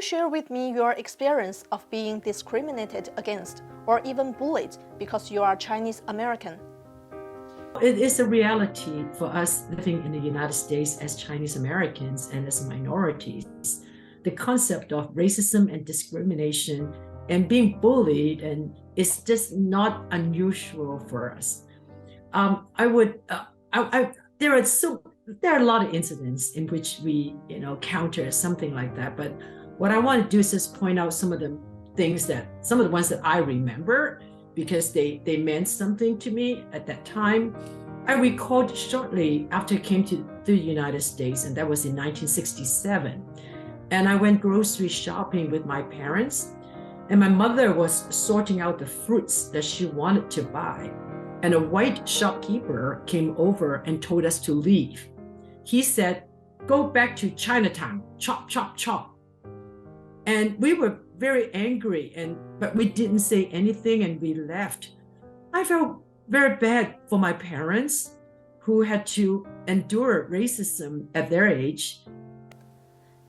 share with me your experience of being discriminated against or even bullied because you are Chinese American? It is a reality for us living in the United States as Chinese Americans and as minorities. The concept of racism and discrimination and being bullied is just not unusual for us. There are a lot of incidents in which we counter something like that, but what I want to do is just point out some of the ones that I remember because they meant something to me at that time. I recalled shortly after I came to the United States, and that was in 1967. And I went grocery shopping with my parents, and my mother was sorting out the fruits that she wanted to buy. And a white shopkeeper came over and told us to leave. He said, "Go back to Chinatown, chop, chop, chop." And we were very angry, but we didn't say anything and we left. I felt very bad for my parents who had to endure racism at their age.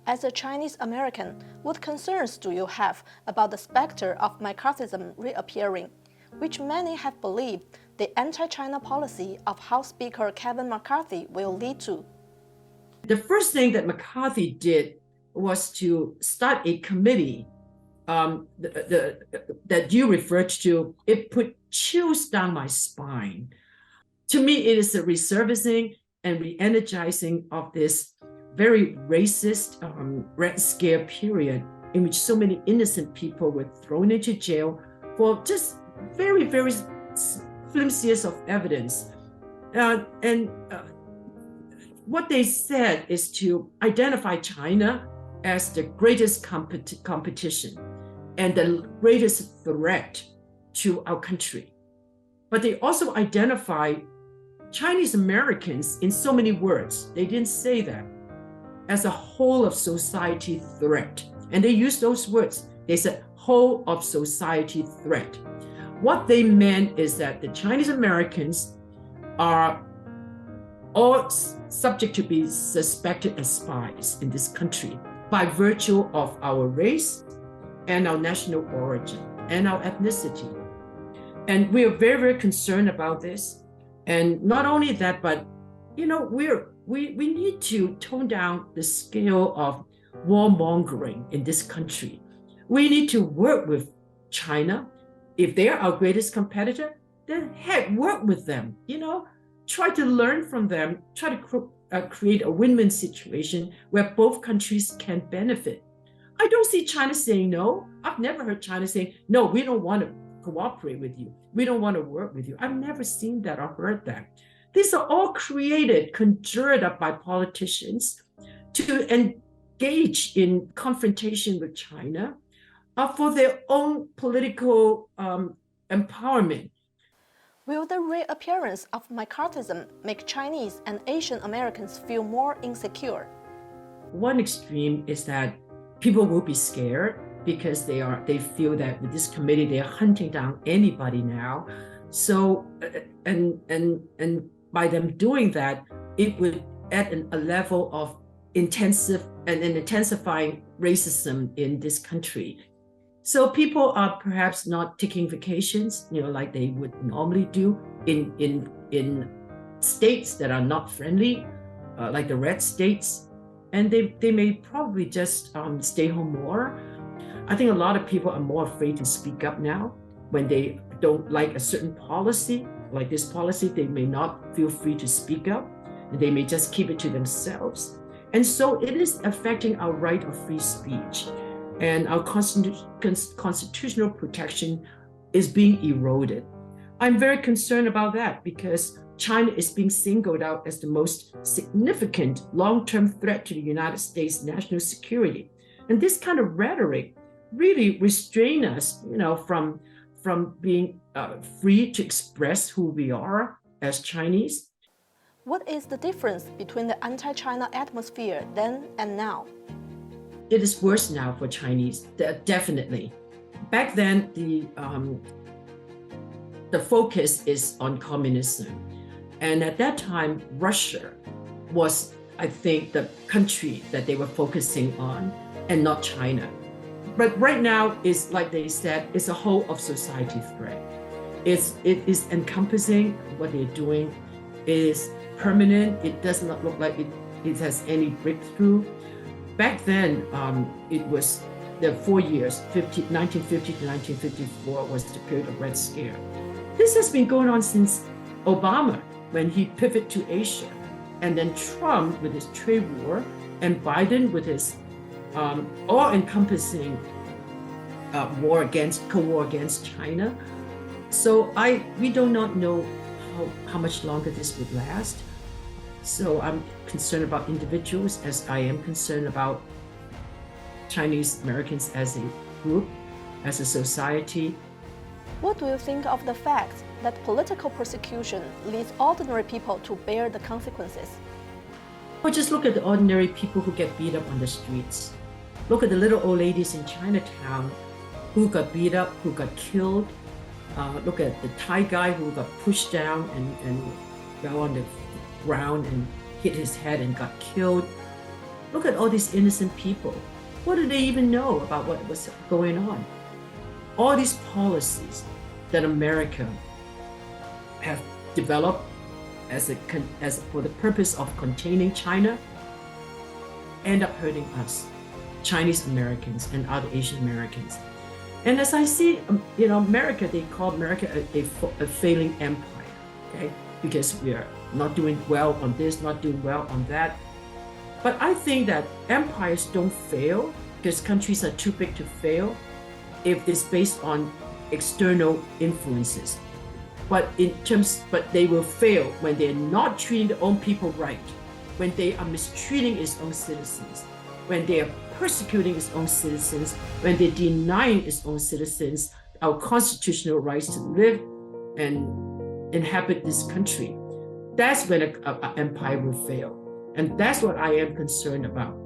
As a Chinese American, what concerns do you have about the specter of McCarthyism reappearing, which many have believed the anti-China policy of House Speaker Kevin McCarthy will lead to? The first thing that McCarthy did was to start a committee that you referred to. It put chills down my spine. To me, it is a resurfacing and re-energizing of this very racist Red Scare period in which so many innocent people were thrown into jail for just very, very flimsiest of evidence. What they said is to identify China as the greatest competition and the greatest threat to our country. But they also identify Chinese Americans in so many words. They didn't say that as a whole of society threat. And they used those words. They said whole of society threat. What they meant is that the Chinese Americans are all subject to be suspected as spies in this country by virtue of our race and our national origin and our ethnicity. And we are very, very concerned about this. And not only that, but we need to tone down the scale of warmongering in this country. We need to work with China. If they're our greatest competitor, then heck, work with them. Try to learn from them, try to create a win-win situation where both countries can benefit. I don't see China saying no. I've never heard China saying, no, we don't want to cooperate with you. We don't want to work with you. I've never seen that or heard that. These are all conjured up by politicians to engage in confrontation with China for their own political empowerment. Will the reappearance of McCarthyism make Chinese and Asian Americans feel more insecure? One extreme is that people will be scared because they feel that with this committee they are hunting down anybody now. So and by them doing that, it would add a level of intensifying racism in this country. So people are perhaps not taking vacations, like they would normally do in states that are not friendly, like the red states, and they may probably just stay home more. I think a lot of people are more afraid to speak up now when they don't like a certain policy, like this policy. They may not feel free to speak up, and they may just keep it to themselves. And so it is affecting our right of free speech. And our constitutional protection is being eroded. I'm very concerned about that because China is being singled out as the most significant long-term threat to the United States national security. And this kind of rhetoric really restrain us, from being free to express who we are as Chinese. What is the difference between the anti-China atmosphere then and now? It is worse now for Chinese, definitely. Back then, the focus is on communism. And at that time, Russia was, I think, the country that they were focusing on, and not China. but right now, it's like they said, it's a whole of society threat. It is encompassing. What they're doing is permanent. It does not look like it has any breakthrough. Back then, it was the 4 years, 1950 to 1954 was the period of Red Scare. This has been going on since Obama, when he pivoted to Asia, and then Trump with his trade war, and Biden with his all-encompassing Cold War against China. So we do not know how much longer this would last. So I'm concerned about individuals, as I am concerned about Chinese Americans as a group, as a society. What do you think of the fact that political persecution leads ordinary people to bear the consequences? Well, just look at the ordinary people who get beat up on the streets. Look at the little old ladies in Chinatown who got beat up, who got killed. Look at the Thai guy who got pushed down and fell on the ground and hit his head and got killed. Look at all these innocent people. What do they even know about what was going on? All these policies that America have developed as for the purpose of containing China end up hurting us, Chinese Americans and other Asian Americans. And as I see, America, they call America a failing empire, okay? Because we are not doing well on this, not doing well on that. But I think that empires don't fail because countries are too big to fail if it's based on external influences. But they will fail when they're not treating their own people right, when they are mistreating its own citizens, when they are persecuting its own citizens, when they're denying its own citizens our constitutional rights to live and inhabit this country. That's when an empire will fail. And that's what I am concerned about.